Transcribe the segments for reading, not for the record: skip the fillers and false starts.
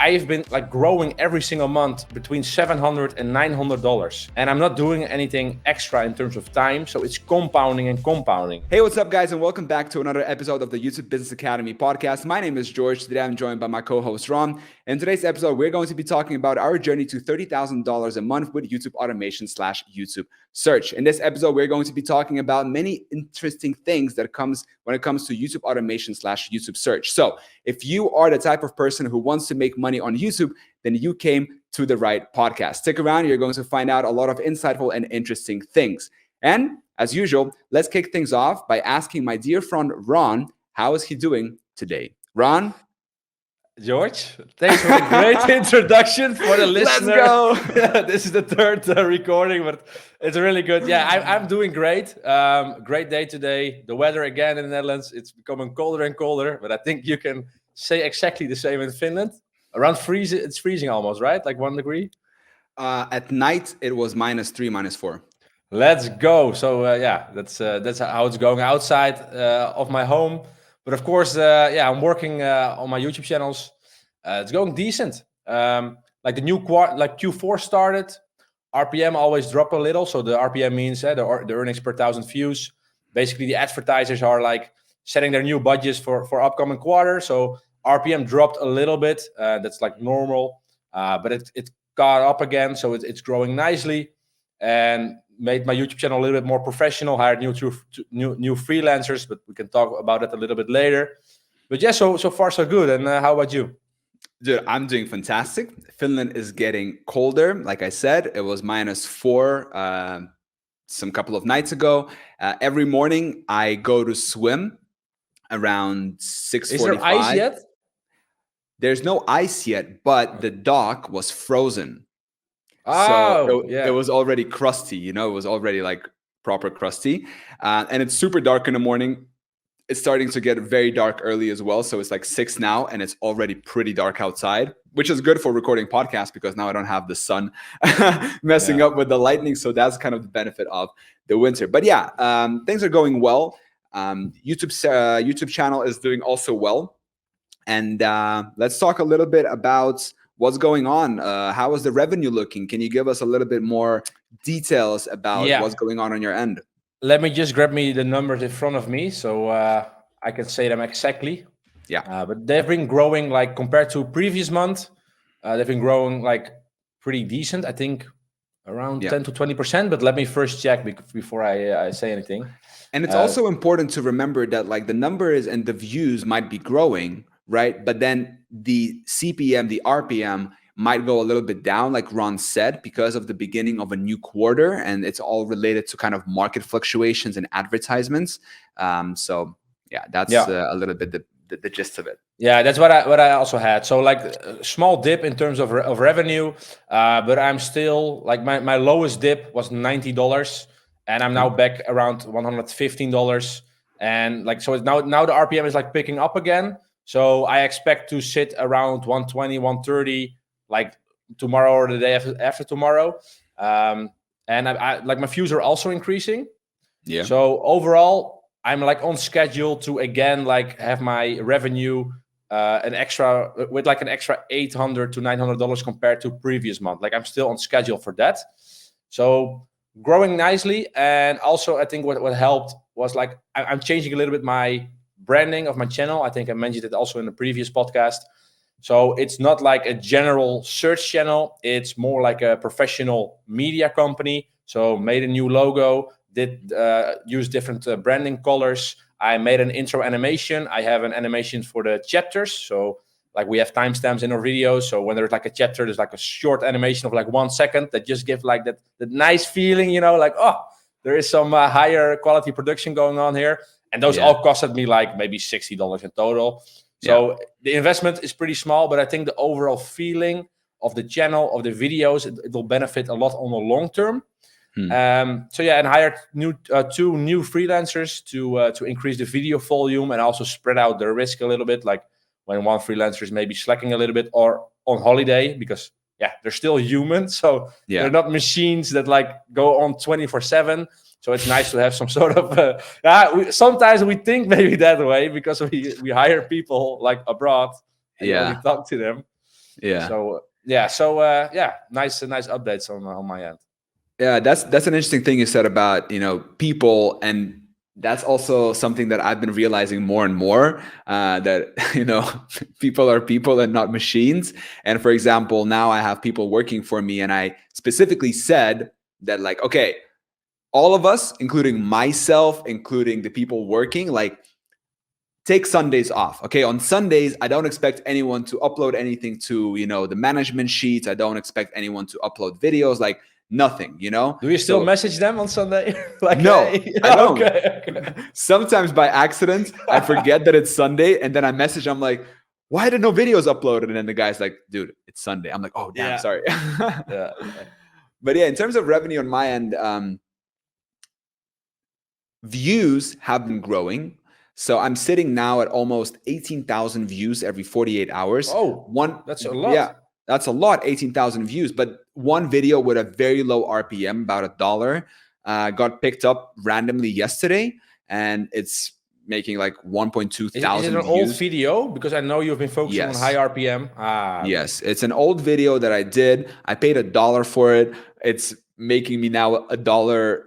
I've been like growing every single month between $700 and $900, and I'm not doing anything extra in terms of time. So it's compounding and compounding. Hey, what's up, guys, and welcome back to another episode of the YouTube Business Academy podcast. My name is George. Today I'm joined by my co-host Ron. In today's episode, we're going to be talking about our journey to $30,000 a month with YouTube automation / YouTube search. In this episode, we're going to be talking about many interesting things that comes when it comes to YouTube automation / YouTube search. So if you are the type of person who wants to make money on YouTube, then you came to the right podcast. Stick around. You're going to find out a lot of insightful and interesting things. And as usual, let's kick things off by asking my dear friend Ron, how is he doing today? Ron? George, thanks for the great introduction for the listener. Let's go. This is the third recording, but it's really good. Yeah, I'm doing great. Great day today. The weather again in the Netherlands, it's becoming colder and colder, but I think you can say exactly the same in Finland. Around freezing, it's freezing almost, right? Like 1 degree? At night, it was -3, -4. Let's go. So that's how it's going outside of my home. But of course, I'm working on my YouTube channels. It's going decent. Like the new Q4 started, RPM always drop a little. So the RPM means the earnings per 1,000 views. Basically, the advertisers are like setting their new budgets for upcoming quarter. So RPM dropped a little bit. That's like normal, but it got up again. So it's growing nicely, and made my YouTube channel a little bit more professional, hired new freelancers, but we can talk about it a little bit later. But yeah, so far so good. And how about you? Dude, I'm doing fantastic. Finland is getting colder. Like I said, it was -4 some couple of nights ago. Every morning I go to swim around 6:45. Is there ice yet? There's no ice yet, but the dock was frozen. Oh, It was already crusty, it was already like proper crusty. And it's super dark in the morning. It's starting to get very dark early as well. So it's like 6 now and it's already pretty dark outside, which is good for recording podcasts because now I don't have the sun messing up with the lightning. So that's kind of the benefit of the winter. But things are going well. YouTube channel is doing also well. And let's talk a little bit about what's going on. How is the revenue looking? Can you give us a little bit more details about what's going on your end? Let me just grab me the numbers in front of me so I can say them exactly. Yeah. But they've been growing, like compared to previous month, they've been growing like pretty decent. I think around 10 to 20%. But let me first check before I say anything. And it's also important to remember that like the numbers and the views might be growing, right? But then the CPM, the RPM might go a little bit down, like Ron said, because of the beginning of a new quarter. And it's all related to kind of market fluctuations and advertisements. That's a little bit the gist of it. Yeah, that's what I also had. So like a small dip in terms of revenue, but I'm still like my lowest dip was $90, and I'm now back around $115. And like so, it's now the RPM is like picking up again. So I expect to sit around 120, 130, like tomorrow or the day after tomorrow. And I like my views are also increasing. Yeah. So overall, I'm like on schedule to again like have my revenue an extra $800 to $900 compared to previous month. Like I'm still on schedule for that. So growing nicely, and also I think what helped was like I'm changing a little bit my branding of my channel. I think I mentioned it also in the previous podcast. So it's not like a general search channel. It's more like a professional media company. So made a new logo, did use different branding colors. I made an intro animation. I have an animation for the chapters. So like we have timestamps in our videos. So when there's like a chapter, there's like a short animation of like 1 second that just gives like that nice feeling, like, oh, there is some higher quality production going on here. And those all costed me like maybe $60 in total. So the investment is pretty small, but I think the overall feeling of the channel, of the videos, it will benefit a lot on the long term. And hired two new freelancers to increase the video volume and also spread out the risk a little bit. Like when one freelancer is maybe slacking a little bit or on holiday, because they're still human, so they're not machines that like go on 24/7. So it's nice to have some sort of sometimes we think maybe that way because we hire people like abroad and we talk to them. Yeah. So yeah, nice updates on my end. Yeah, that's an interesting thing you said about, people, and that's also something that I've been realizing more and more, that people are people and not machines. And for example, now I have people working for me, and I specifically said that, like, okay, all of us, including myself, including the people working, like, take Sundays off. Okay, on Sundays, I don't expect anyone to upload anything to, the management sheets. I don't expect anyone to upload videos, like nothing. Do you still So message them on Sunday? Like, no, hey, I don't. okay. Sometimes by accident, I forget that it's Sunday, and then I message. I'm like, "Why did no videos uploaded?" And then the guy's like, "Dude, it's Sunday." I'm like, "Oh, damn, Yeah, sorry." yeah. But yeah, in terms of revenue on my end, views have been growing. So I'm sitting now at almost 18,000 views every 48 hours. Oh, that's a Yeah, lot. that's a lot, 18,000 views. But one video with a very low RPM, about $1, got picked up randomly yesterday, and it's making like 1.2 Is it thousand an old views. video? Because I know you've been focusing on high Yes. RPM. Ah, okay. Yes, it's an old video that I did. I paid $1 for it. It's making me now $1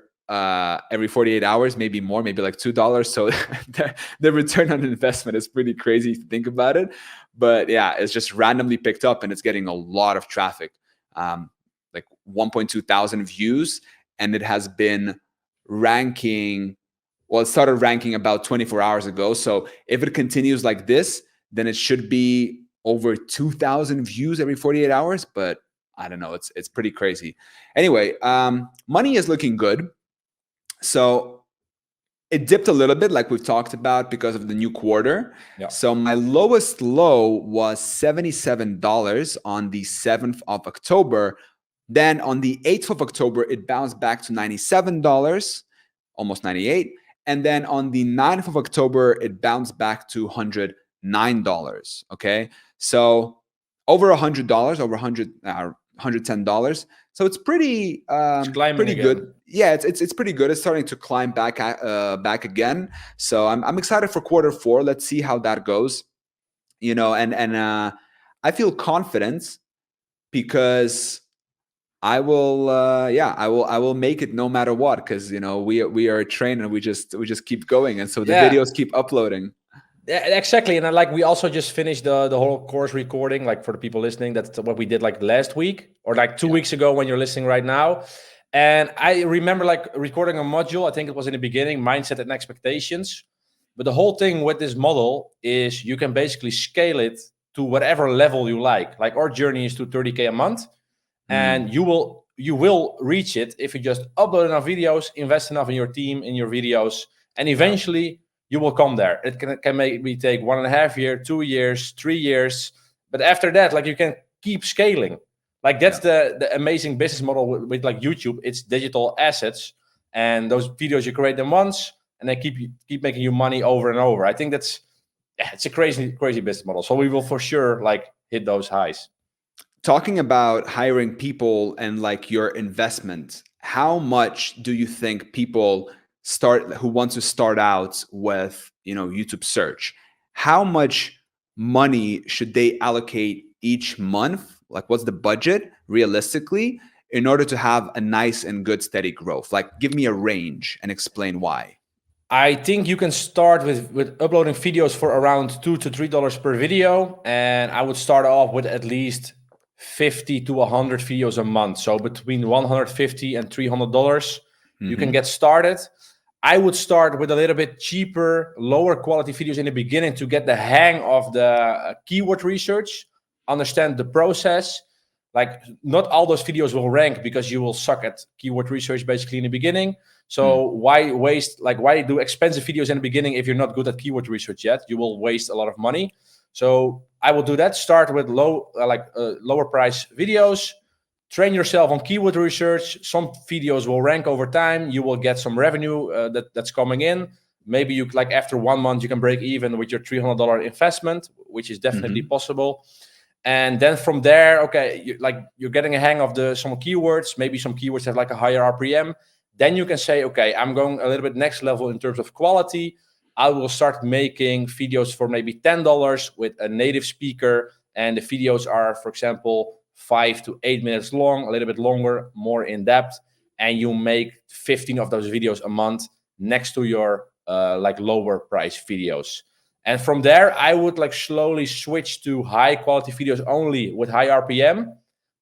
every 48 hours, maybe more, maybe like $2. So the return on investment is pretty crazy if you think about it. But yeah, it's just randomly picked up, and it's getting a lot of traffic, like 1.2 thousand views, and it has been ranking. Well, it started ranking about 24 hours ago. So if it continues like this, then it should be over 2,000 views every 48 hours. But I don't know. It's pretty crazy. Anyway, money is looking good. So it dipped a little bit, like we've talked about, because of the new quarter. Yeah. So my lowest low was $77 on the 7th of October. Then on the 8th of October, it bounced back to $97, almost 98. And then on the 9th of October, it bounced back to $109. Okay. So over $100, over $110. So it's pretty It's climbing pretty again. good. Yeah, it's pretty good. It's starting to climb back again. So I'm excited for quarter 4. Let's see how that goes. And I feel confident because I will I will make it no matter what, because we are trained, and we just keep going, and so the Yeah. videos keep uploading. Yeah, exactly. And like we also just finished the whole course recording, like for the people listening, that's what we did like last week or like 2 weeks ago when you're listening right now. And I remember like recording a module, I think it was in the beginning, mindset and expectations. But the whole thing with this model is you can basically scale it to whatever level you like. Like our journey is to 30K a month, and you will reach it if you just upload enough videos, invest enough in your team, in your videos, and eventually you will come there. It can maybe take 1.5 years, 2 years, 3 years, but after that, like you can keep scaling. Like that's the amazing business model with like YouTube. It's digital assets, and those videos you create them once, and they keep making you money over and over. I think that's it's a crazy business model. So we will for sure like hit those highs. Talking about hiring people and like your investment, how much do you think people who want to start out with YouTube search, how much money should they allocate each month? Like, what's the budget realistically in order to have a nice and good steady growth? Like, give me a range and explain why. I think you can start with uploading videos for around $2 to $3 per video, and I would start off with at least 50 to 100 videos a month. So between $150 and $300, you can get started. I would start with a little bit cheaper, lower quality videos in the beginning to get the hang of the keyword research, understand the process. Like not all those videos will rank because you will suck at keyword research basically in the beginning. So why do expensive videos in the beginning if you're not good at keyword research yet? You will waste a lot of money. So I will do that. Start with lower price videos. Train yourself on keyword research. Some videos will rank over time. You will get some revenue that's coming in. Maybe you like after 1 month you can break even with your $300 investment, which is definitely possible. And then from there, okay, you're getting a hang of some keywords. Maybe some keywords have like a higher RPM. Then you can say, okay, I'm going a little bit next level in terms of quality. I will start making videos for maybe $10 with a native speaker and the videos are, for example, 5 to 8 minutes long, a little bit longer, more in depth, and you make 15 of those videos a month next to your like lower price videos. And from there, I would like slowly switch to high quality videos only with high RPM.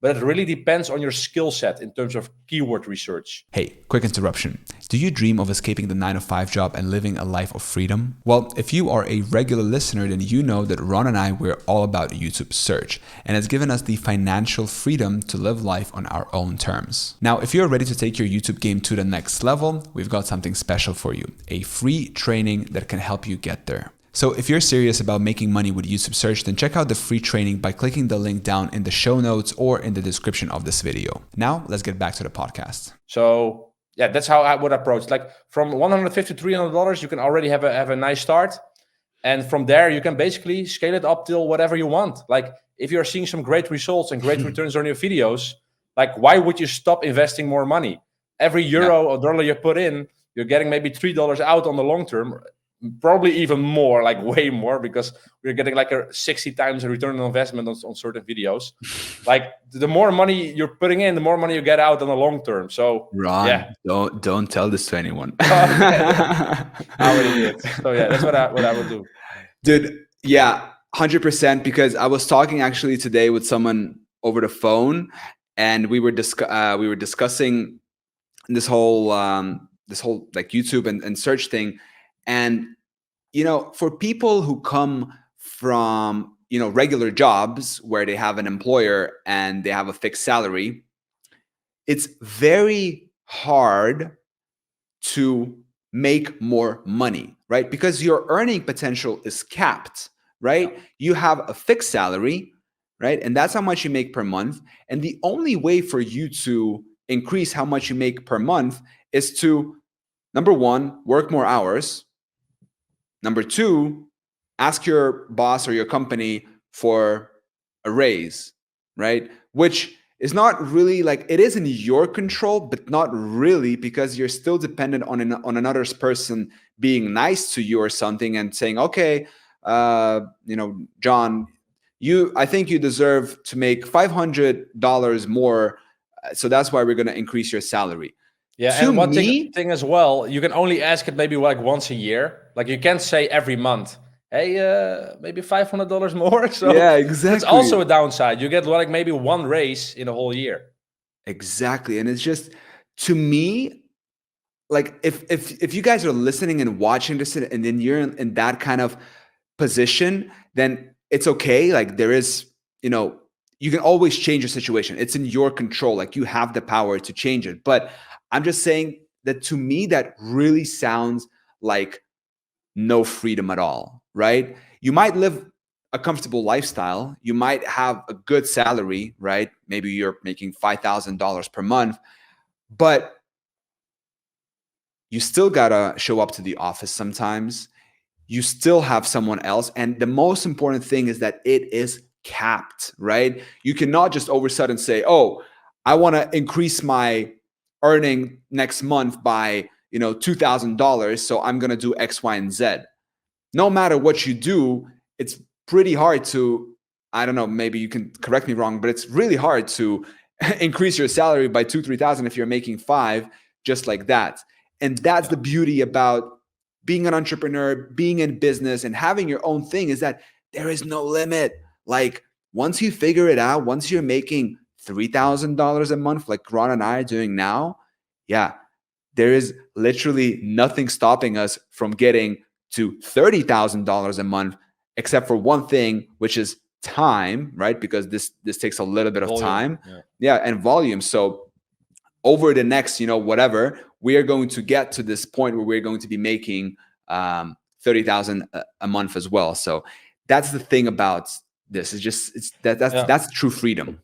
But it really depends on your skill set in terms of keyword research. Hey, quick interruption. Do you dream of escaping the 9 to 5 job and living a life of freedom? Well, if you are a regular listener, then you know that Ron and I, we're all about YouTube search, and it's given us the financial freedom to live life on our own terms. Now, if you're ready to take your YouTube game to the next level, we've got something special for you, a free training that can help you get there. So if you're serious about making money with YouTube search, then check out the free training by clicking the link down in the show notes or in the description of this video. Now, let's get back to the podcast. So yeah, that's how I would approach. Like from $150 to $300, you can already have a nice start. And from there, you can basically scale it up till whatever you want. Like if you're seeing some great results and great returns on your videos, like why would you stop investing more money? Every euro or dollar you put in, you're getting maybe $3 out on the long term. Probably even more, like way more, because we're getting like a 60 times a return on investment on certain videos. Like the more money you're putting in, the more money you get out on the long term. So Ron, yeah, don't tell this to anyone. I already did. So yeah, that's what I would do. Dude, yeah, 100%. Because I was talking actually today with someone over the phone, and we were discussing this whole like YouTube and search thing. And, you know, for people who come from, you know, regular jobs where they have an employer and they have a fixed salary, it's very hard to make more money, right? Because your earning potential is capped, right? Yeah. You have a fixed salary, right? And that's how much you make per month. And the only way for you to increase how much you make per month is to, number one, work more hours. Number two, ask your boss or your company for a raise, right? Which is not really like, it is in your control, but not really, because you're still dependent on another person being nice to you or something and saying, okay, you know, John, I think you deserve to make $500 more. So that's why we're going to increase your salary. Yeah, and one thing as well, you can only ask it maybe like once a year. Like you can't say every month, hey, maybe $500 more. So yeah, exactly. That's also a downside. You get like maybe one raise in a whole year. Exactly. And it's just, to me, like if you guys are listening and watching this and then you're in that kind of position, then it's okay. Like there is, you know, you can always change your situation. It's in your control. Like you have the power to change it. But I'm just saying that to me, that really sounds like no freedom at all, right? You might live a comfortable lifestyle. You might have a good salary, right? Maybe you're making $5,000 per month, but you still gotta show up to the office sometimes. You still have someone else. And the most important thing is that it is capped, right? You cannot just all of a sudden say, oh, I want to increase my earning next month by, you know, $2,000. So I'm going to do X, Y, and Z. No matter what you do, it's pretty hard to, I don't know, maybe you can correct me wrong, but it's really hard to increase your salary by $2,000-3,000 if you're making $5,000 just like that. And that's the beauty about being an entrepreneur, being in business and having your own thing, is that there is no limit. Like once you figure it out, once you're making $3,000 a month, like Ron and I are doing now, yeah, there is literally nothing stopping us from getting to $30,000 a month, except for one thing, which is time, right? Because this takes a little bit of time, and volume. So over the next, you know, whatever, we are going to get to this point where we're going to be making $30,000 a month as well. So that's the thing about this. That's true freedom.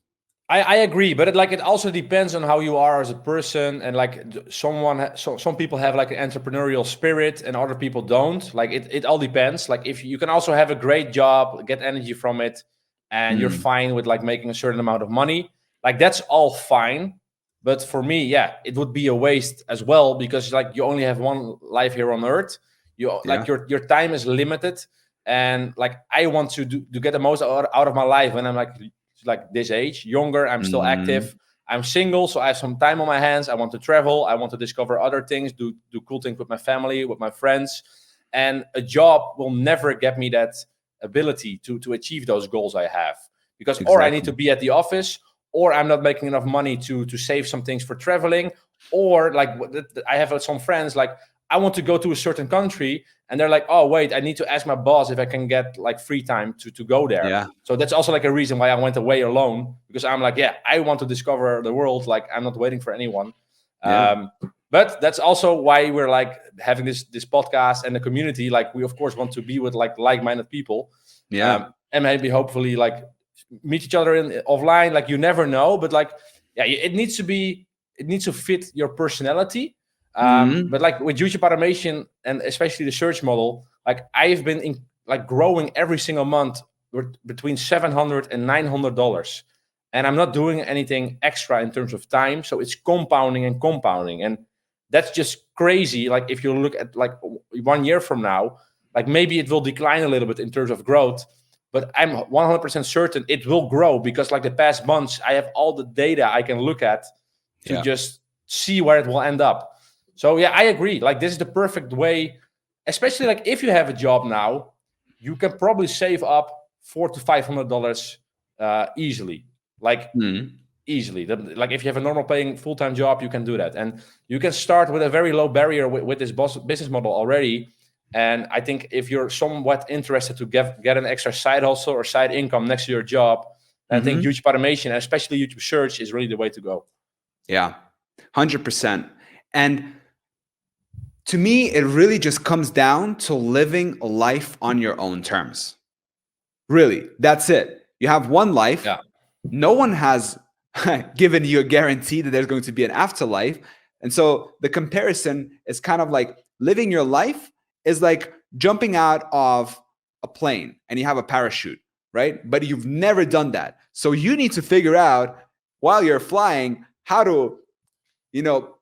I agree, but it also depends on how you are as a person, and like some people have like an entrepreneurial spirit and other people don't. Like it all depends. Like if you can also have a great job, get energy from it, and you're fine with like making a certain amount of money, like that's all fine. But for me, yeah, it would be a waste as well, because like you only have one life here on earth. Like your time is limited, and like I want to get the most out of my life when I'm like this age, younger. I'm still Mm, active. I'm single, so I have some time on my hands. I want to travel. I want to discover other things, do cool things with my family, with my friends. And a job will never get me that ability to achieve those goals I have, because or I need to exactly. be at the office, or I'm not making enough money to save some things for traveling, or like I have some friends like I want to go to a certain country, and they're like, oh wait, I need to ask my boss if I can get like free time to go there. Yeah. So that's also like a reason why I went away alone, because I'm like, yeah, I want to discover the world. Like I'm not waiting for anyone. Yeah. But that's also why we're like having this podcast and the community. Like we of course want to be with like-minded people, Yeah. and maybe hopefully like meet each other in offline. Like you never know, but like yeah, it needs to fit your personality. Mm, But like with YouTube automation and especially the search model, like I've been like growing every single month between $700 and $900, and I'm not doing anything extra in terms of time. So it's compounding and compounding, and that's just crazy. Like if you look at like 1 year from now, like maybe it will decline a little bit in terms of growth, but I'm 100% certain it will grow, because like the past months I have all the data I can look at to yeah. just see where it will end up. So yeah, I agree. Like this is the perfect way, especially like if you have a job now, you can probably save up $400 to $500 easily. Like Mm. easily. Like if you have a normal paying full-time job, you can do that, and you can start with a very low barrier with this business model already. And I think if you're somewhat interested to get an extra side hustle or side income next to your job, then I think Hmm. YouTube automation and especially YouTube search is really the way to go. Yeah. 100%. And to me, it really just comes down to living life on your own terms. Really, that's it. You have one life. Yeah. No one has given you a guarantee that there's going to be an afterlife. And so the comparison is kind of like living your life is like jumping out of a plane and you have a parachute, right? But you've never done that. So you need to figure out while you're flying how to, you know,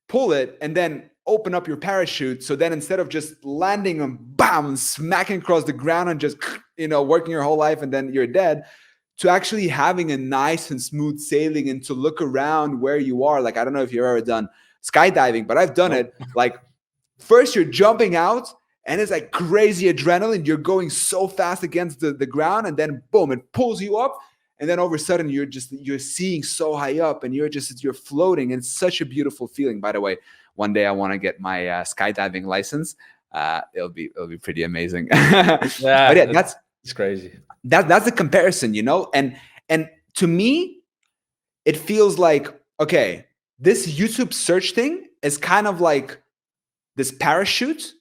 pull it and then open up your parachute. So then instead of just landing and bam, smacking across the ground and just, working your whole life and then you're dead, to actually having a nice and smooth sailing and to look around where you are. Like, I don't know if you've ever done skydiving, but I've done Nope. it. Like, first you're jumping out and it's like crazy adrenaline. You're going so fast against the ground, and then boom, it pulls you up. And then all of a sudden you're seeing so high up and you're floating. And it's such a beautiful feeling. By the way, one day I want to get my skydiving license. It'll be pretty amazing. But Yeah, yeah, it's crazy. that's the comparison, and to me it feels like, okay, this YouTube search thing is kind of like this parachute,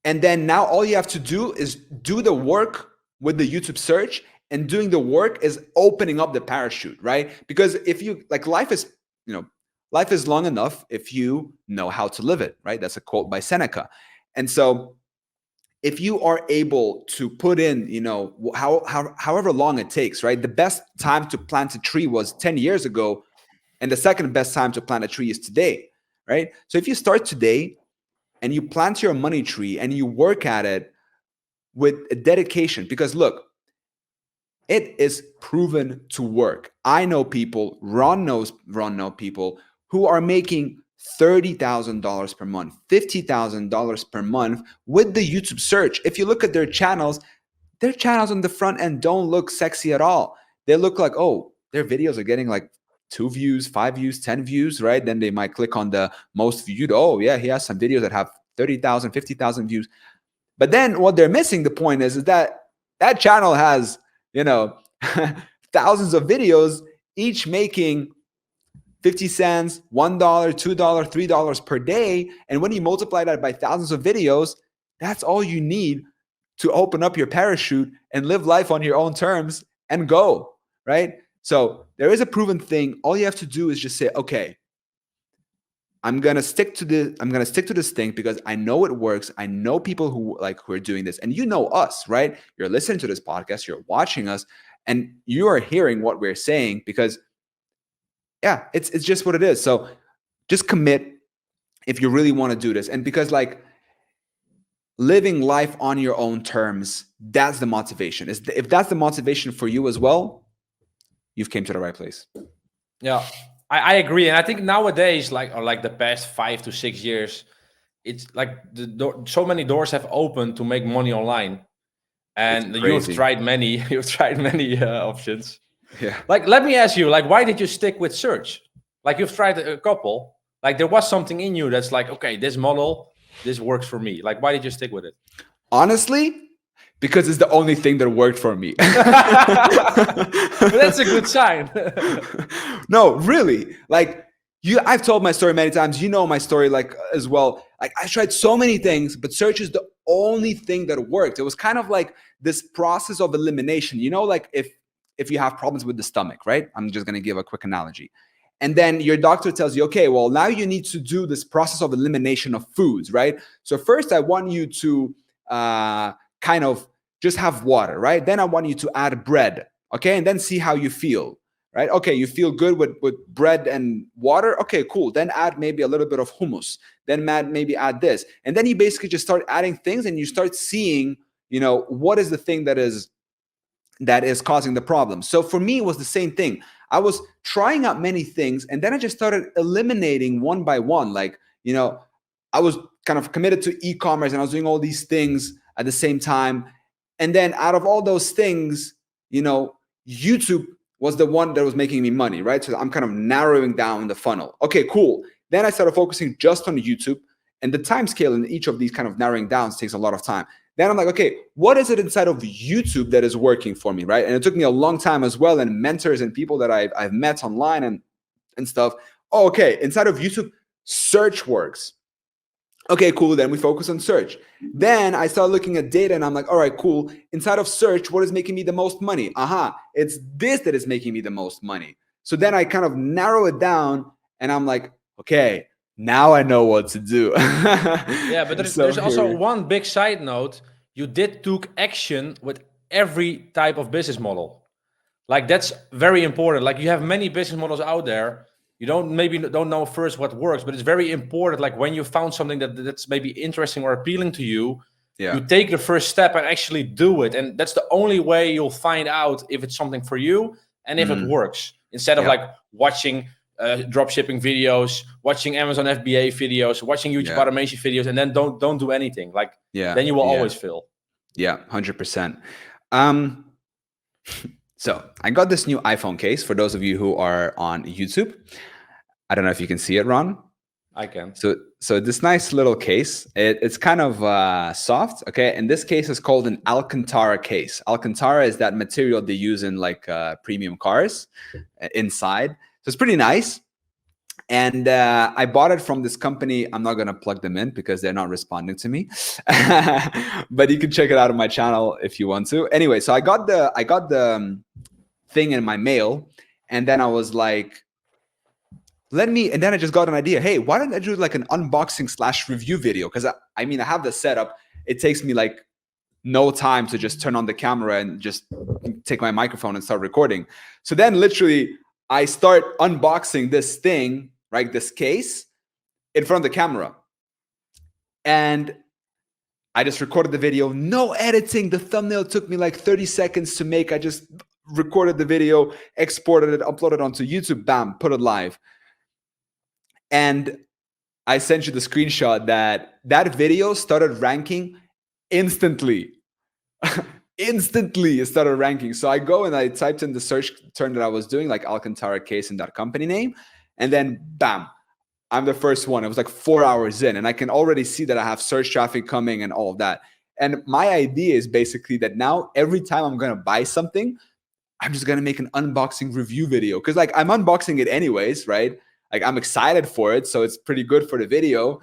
and then now all you have to do is do the work with the YouTube search, and doing the work is opening up the parachute, right? Because if you like, life is long enough if you know how to live it, right? That's a quote by Seneca. And so if you are able to put in, however long it takes, right? The best time to plant a tree was 10 years ago, and the second best time to plant a tree is today, right? So if you start today and you plant your money tree and you work at it with a dedication, because look, it is proven to work. I know people, Ron know people who are making $30,000 per month, $50,000 per month with the YouTube search. If you look at their channels on the front end don't look sexy at all. They look like, oh, their videos are getting like 2 views, 5 views, 10 views, right? Then they might click on the most viewed. Oh, yeah, he has some videos that have 30,000, 50,000 views. But then what they're missing, the point is that channel has, you know, thousands of videos, each making 50 cents, $1, $2, $3 per day. And when you multiply that by thousands of videos, that's all you need to open up your parachute and live life on your own terms and go, right? So there is a proven thing. All you have to do is just say, okay, I'm gonna stick to this thing because I know it works. I know people who are doing this, and you know us, right? You're listening to this podcast, you're watching us, and you are hearing what we're saying because, yeah, it's just what it is. So just commit if you really want to do this, and because living life on your own terms, that's the motivation. If that's the motivation for you as well, you've came to the right place. Yeah, I agree, and I think nowadays, like the past 5 to 6 years, it's like so many doors have opened to make money online, It's and you've crazy. tried many, you've tried many options. Yeah. Like, let me ask you, like, why did you stick with search? Like, you've tried a couple. Like, there was something in you that's like, okay, this model, this works for me. Like, why did you stick with it? Honestly, because it's the only thing that worked for me. But that's a good sign. No, really. Like I've told my story many times. You know my story like as well. Like I tried so many things, but search is the only thing that worked. It was kind of like this process of elimination. You know, like if you have problems with the stomach, right? I'm just gonna give a quick analogy. And then your doctor tells you, okay, well, now you need to do this process of elimination of foods, right? So first, I want you to kind of just have water, right? Then I want you to add bread, okay? And then see how you feel, right? Okay, you feel good with bread and water. Okay, cool. Then add maybe a little bit of hummus. Then maybe add this. And then you basically just start adding things and you start seeing, what is the thing that is causing the problem. So for me, it was the same thing. I was trying out many things and then I just started eliminating one by one. Like, I was kind of committed to e-commerce and I was doing all these things at the same time. And then out of all those things, YouTube was the one that was making me money, right? So I'm kind of narrowing down the funnel. Okay, cool. Then I started focusing just on YouTube, and the time scale in each of these kind of narrowing downs takes a lot of time. Then I'm like, okay, what is it inside of YouTube that is working for me, right? And it took me a long time as well, and mentors and people that I've met online and stuff. Oh, okay, inside of YouTube, search works. Okay, cool. Then we focus on search. Then I start looking at data and I'm like, all right, cool. Inside of search, what is making me the most money? It's this that is making me the most money. So then I kind of narrow it down and I'm like, okay, now I know what to do. Yeah, but there's also one big side note. You did took action with every type of business model. Like, that's very important. Like, you have many business models out there. You don't know first what works, but it's very important. Like, when you found something that's maybe interesting or appealing to you, you take the first step and actually do it. And that's the only way you'll find out if it's something for you and if it works. Instead of like watching dropshipping videos, watching Amazon FBA videos, watching YouTube automation videos, and then don't do anything. Like, then you will always fail. Yeah, 100%. So I got this new iPhone case for those of you who are on YouTube. I don't know if you can see it, Ron. I can. So this nice little case, it's kind of soft, okay? And this case is called an Alcantara case. Alcantara is that material they use in like premium cars inside. So it's pretty nice. And I bought it from this company. I'm not going to plug them in because they're not responding to me. But you can check it out on my channel if you want to. Anyway, so I got the thing in my mail, and then I was like, and then I just got an idea. Hey, why don't I do like an unboxing / review video? Because I have the setup. It takes me like no time to just turn on the camera and just take my microphone and start recording. So then literally I start unboxing this thing, right? This case in front of the camera. And I just recorded the video, no editing. The thumbnail took me like 30 seconds to make. I just recorded the video, exported it, uploaded it onto YouTube, bam, put it live. And I sent you the screenshot that video started ranking instantly. Instantly it started ranking. So I go and I typed in the search term that I was doing, like Alcantara case in that company name. And then bam, I'm the first one. It was like 4 hours in, and I can already see that I have search traffic coming and all of that. And my idea is basically that now every time I'm going to buy something, I'm just going to make an unboxing review video. Cause like I'm unboxing it anyways, right? Like I'm excited for it. So it's pretty good for the video.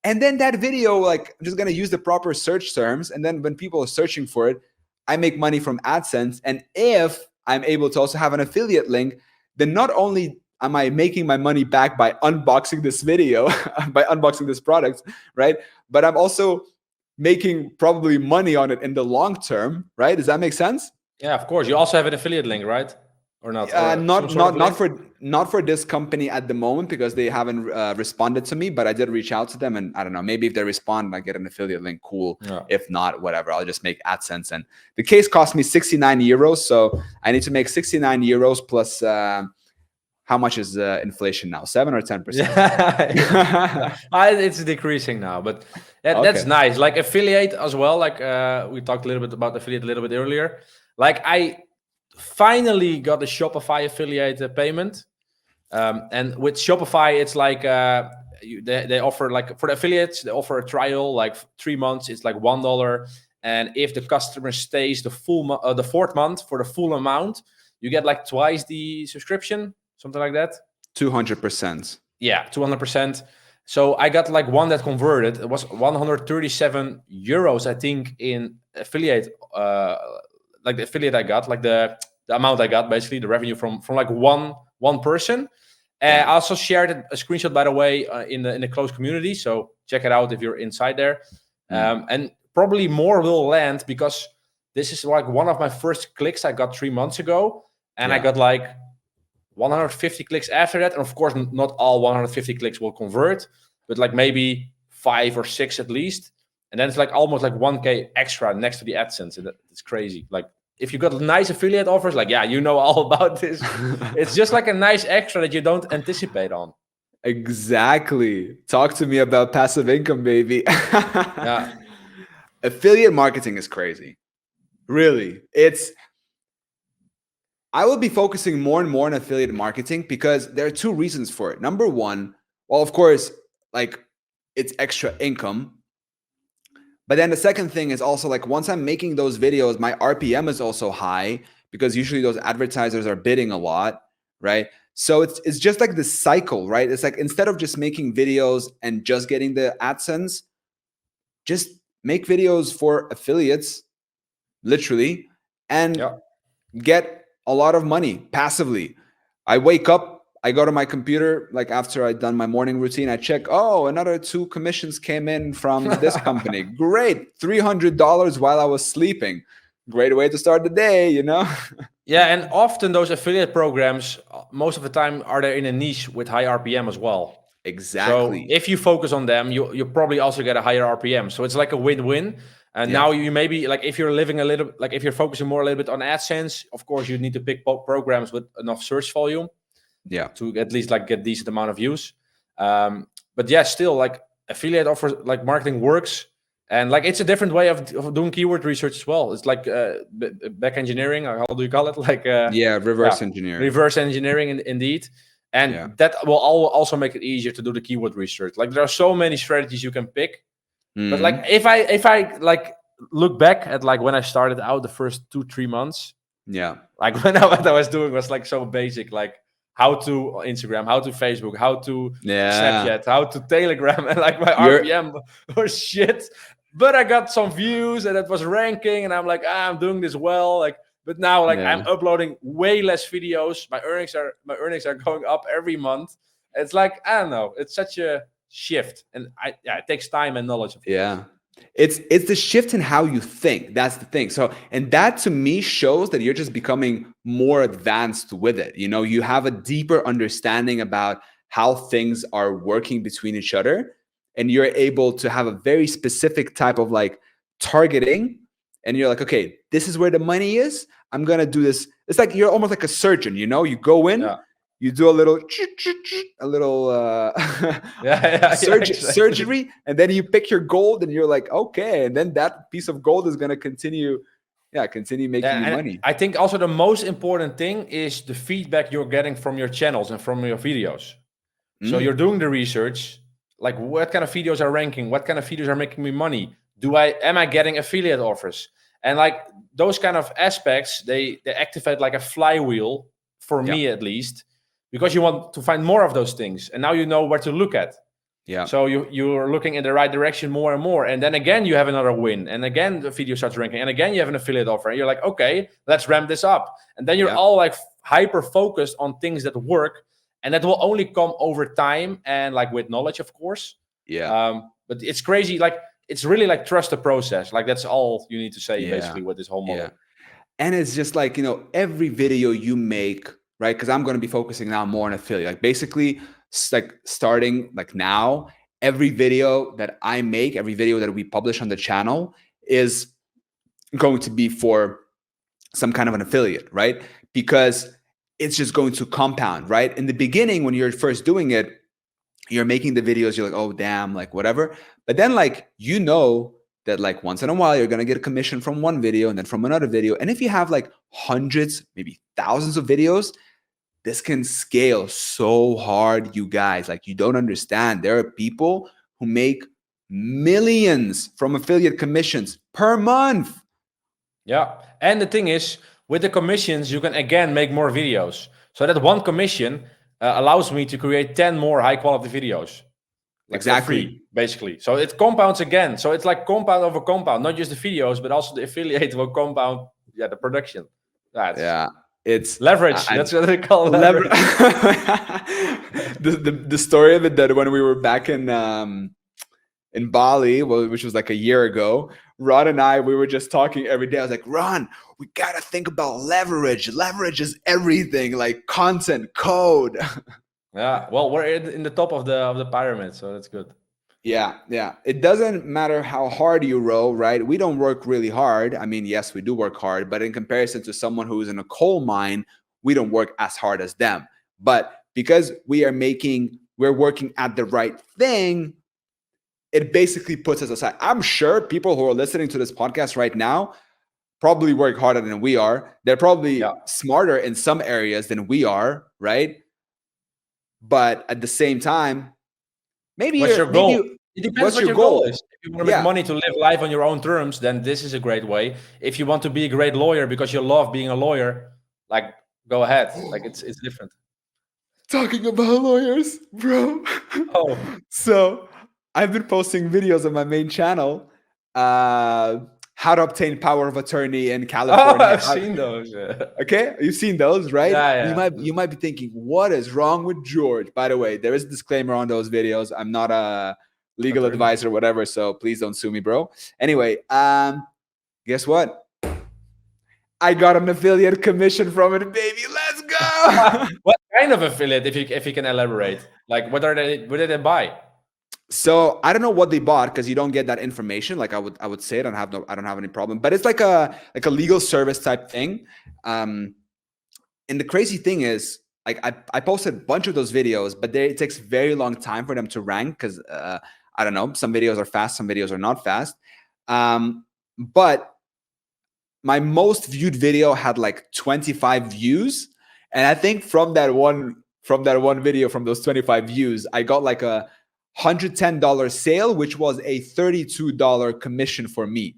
And then that video, like I'm just going to use the proper search terms. And then when people are searching for it, I make money from AdSense. And if I'm able to also have an affiliate link, then not only am I making my money back by unboxing this video, by unboxing this product, right? But I'm also making probably money on it in the long term, right? Does that make sense? Yeah, of course. You also have an affiliate link, right? or not, or some sort of link? Not for this company at the moment because they haven't responded to me. But I did reach out to them, and I don't know. Maybe if they respond and I get an affiliate link, cool. Yeah. If not, whatever. I'll just make AdSense. And the case cost me 69 euros, so I need to make 69 euros plus. How much is inflation now? 7 or 10%? Yeah. It's decreasing now, but that's nice. Like affiliate as well. Like we talked a little bit about affiliate a little bit earlier. Like I finally got a Shopify affiliate payment, and with Shopify, it's like they offer, like for the affiliates, they offer a trial like 3 months. It's like $1, and if the customer stays the the fourth month for the full amount, you get like twice the subscription. Something like that. 200%. Yeah, 200%. So I got like one that converted. It was 137 euros, I think, in affiliate. Like the affiliate I got, like the amount I got, basically the revenue from like one person. I also shared a screenshot, by the way, in the closed community. So check it out if you're inside there. And probably more will land because this is like one of my first clicks I got 3 months ago, and I got like 150 clicks after that. And of course, not all 150 clicks will convert, but like maybe 5 or 6 at least. And then it's like almost like 1K extra next to the AdSense. And it's crazy. Like if you got nice affiliate offers, like, yeah, you know all about this. It's just like a nice extra that you don't anticipate on. Exactly. Talk to me about passive income, baby. Yeah. Affiliate marketing is crazy. Really. I will be focusing more and more on affiliate marketing because there are 2 reasons for it. Number one, well, of course, like it's extra income. But then the second thing is also like once I'm making those videos, my RPM is also high because usually those advertisers are bidding a lot, right? So it's just like this cycle, right? It's like instead of just making videos and just getting the AdSense, just make videos for affiliates, literally, and get a lot of money passively. I wake up, I go to my computer, like after I've done my morning routine, I check, oh, another 2 commissions came in from this company. Great. $300 while I was sleeping. Great way to start the day, you know? Yeah, and often those affiliate programs, most of the time, are there in a niche with high RPM as well. Exactly. So if you focus on them, you probably also get a higher RPM. So it's like a win-win. And now you maybe, like if you're living a little, like if you're focusing more a little bit on AdSense, of course you need to pick programs with enough search volume. Yeah. To at least like get decent amount of views. But yeah, still like affiliate offers, like marketing works. And like it's a different way of doing keyword research as well. It's like back engineering, or how do you call it? Like reverse engineering. Reverse engineering, indeed. And that will also make it easier to do the keyword research. Like there are so many strategies you can pick. But like if I like look back at like when I started out the first 2-3 months, like what I was doing was like so basic, like how to Instagram, how to Facebook, how to Snapchat, how to Telegram, and like my RPM was shit. But I got some views and it was ranking, and I'm like, I'm doing this well. Like, but now like I'm uploading way less videos. My earnings are going up every month. It's like, I don't know. It's such a shift, and it takes time and knowledge. It's the shift in how you think. That's the thing. So, and that to me shows that you're just becoming more advanced with it. You know, you have a deeper understanding about how things are working between each other, and you're able to have a very specific type of like targeting. And you're like, okay, this is where the money is. I'm gonna do this. It's like you're almost like a surgeon. You know, you go in. You do a little surgery, and then you pick your gold, and you're like, okay, and then that piece of gold is gonna continue making you money. I think also the most important thing is the feedback you're getting from your channels and from your videos. So you're doing the research, like what kind of videos are ranking, what kind of videos are making me money. Am I getting affiliate offers? And like those kind of aspects, they activate like a flywheel for me at least. Because you want to find more of those things, and now you know where to look at. So you're looking in the right direction more and more, and then again you have another win, and again the video starts ranking, and again you have an affiliate offer, and you're like, okay, let's ramp this up, and then you're all like hyper focused on things that work, and that will only come over time and like with knowledge, of course. But it's crazy, like it's really like trust the process. Like that's all you need to say basically with this whole model. And it's just like, every video you make, right? Because I'm going to be focusing now more on affiliate. Like basically, like starting like now, every video that I make, every video that we publish on the channel is going to be for some kind of an affiliate, right? Because it's just going to compound, right? In the beginning, when you're first doing it, you're making the videos, you're like, oh, damn, like whatever. But then like, that like once in a while, you're going to get a commission from one video and then from another video. And if you have like hundreds, maybe thousands of videos, this can scale so hard, you guys. Like you don't understand. There are people who make millions from affiliate commissions per month. Yeah. And the thing is, with the commissions, you can again make more videos. So that one commission allows me to create 10 more high quality videos. Like for free, basically. So it compounds again. So it's like compound over compound, not just the videos, but also the affiliate will compound, the production. It's leverage. That's what they call leverage. The story of it, that when we were back in Bali, which was like a year ago, Ron and I, we were just talking every day. I was like, Ron, we got to think about leverage. Leverage is everything, like content, code. Yeah, well, we're in the top of the pyramid, so that's good. Yeah. It doesn't matter how hard you row, right? We don't work really hard. I mean, yes, we do work hard, but in comparison to someone who's in a coal mine, we don't work as hard as them. But because we're working at the right thing, it basically puts us aside. I'm sure people who are listening to this podcast right now probably work harder than we are. They're probably smarter in some areas than we are, right? But at the same time, what's your goal? It depends what your goal is. If you want to make money to live life on your own terms, then this is a great way. If you want to be a great lawyer because you love being a lawyer, like go ahead. Like it's different. Talking about lawyers, bro. Oh. So I've been posting videos on my main channel. How to obtain power of attorney in California. Oh, I've seen those. Okay, you've seen those, right? Yeah. You might be thinking, what is wrong with George? By the way, there is a disclaimer on those videos. I'm not a legal advisor or whatever, so please don't sue me, bro. Anyway, guess what? I got an affiliate commission from it, baby. Let's go. What kind of affiliate, if you can elaborate? Like what did they buy? So I don't know what they bought because you don't get that information. Like I would say I don't have any problem, but it's like a legal service type thing. And the crazy thing is, like I posted a bunch of those videos, but it takes very long time for them to rank because I don't know, some videos are fast, some videos are not fast. But my most viewed video had like 25 views, and I think from that one video, from those 25 views, I got like a $110 sale, which was a $32 commission for me.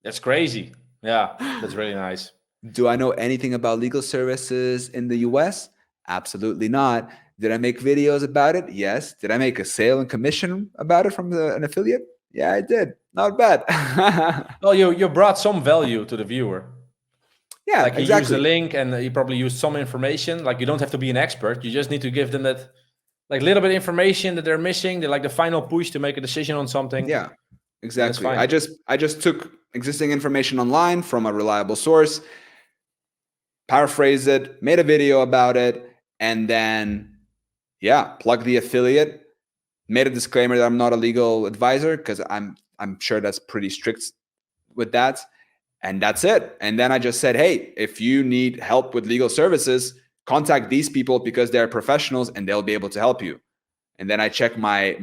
That's crazy. Yeah, that's really nice. Do I know anything about legal services in the US? Absolutely not. Did I make videos about it? Yes. Did I make a sale and commission about it from an affiliate? Yeah, I did. Not bad. Well, you brought some value to the viewer. Yeah, like you use the link and you probably use some information. Like you don't have to be an expert. You just need to give them that like little bit of information that they're missing. They're like the final push to make a decision on something. Yeah, exactly. I just took existing information online from a reliable source, paraphrased it, made a video about it, and then plug the affiliate, made a disclaimer that I'm not a legal advisor because I'm sure that's pretty strict with that. And that's it. And then I just said, hey, if you need help with legal services, contact these people because they're professionals and they'll be able to help you. And then I check my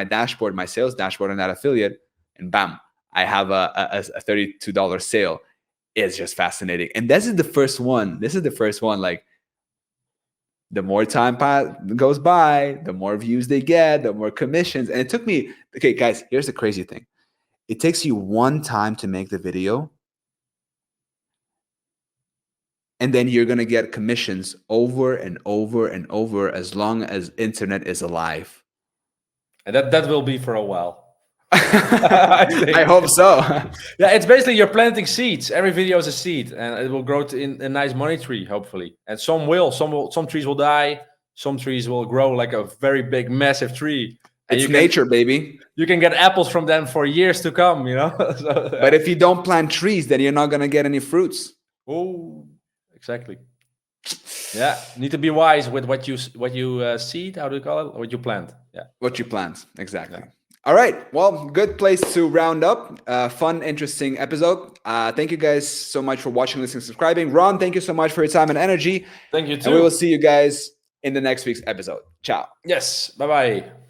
dashboard, my sales dashboard on that affiliate, and bam, I have a $32 sale. It's just fascinating. And this is the first one. Like the more time goes by, the more views they get, the more commissions. And it took me, okay, guys, here's the crazy thing. It takes you one time to make the video, and then you're going to get commissions over and over and over as long as internet is alive. And that will be for a while. I hope so. Yeah, it's basically you're planting seeds. Every video is a seed, and it will grow in a nice money tree, hopefully. And some trees will die. Some trees will grow like a very big, massive tree. And it's nature, baby. You can get apples from them for years to come, So, But if you don't plant trees, then you're not going to get any fruits. Oh, exactly. Yeah, need to be wise with what you seed. How do you call it? What you plant. Yeah, what you plant, exactly. Yeah. All right. Well, good place to round up. Fun, interesting episode. Thank you guys so much for watching, listening, subscribing. Ron, thank you so much for your time and energy. Thank you too. And we will see you guys in the next week's episode. Ciao. Yes. Bye bye.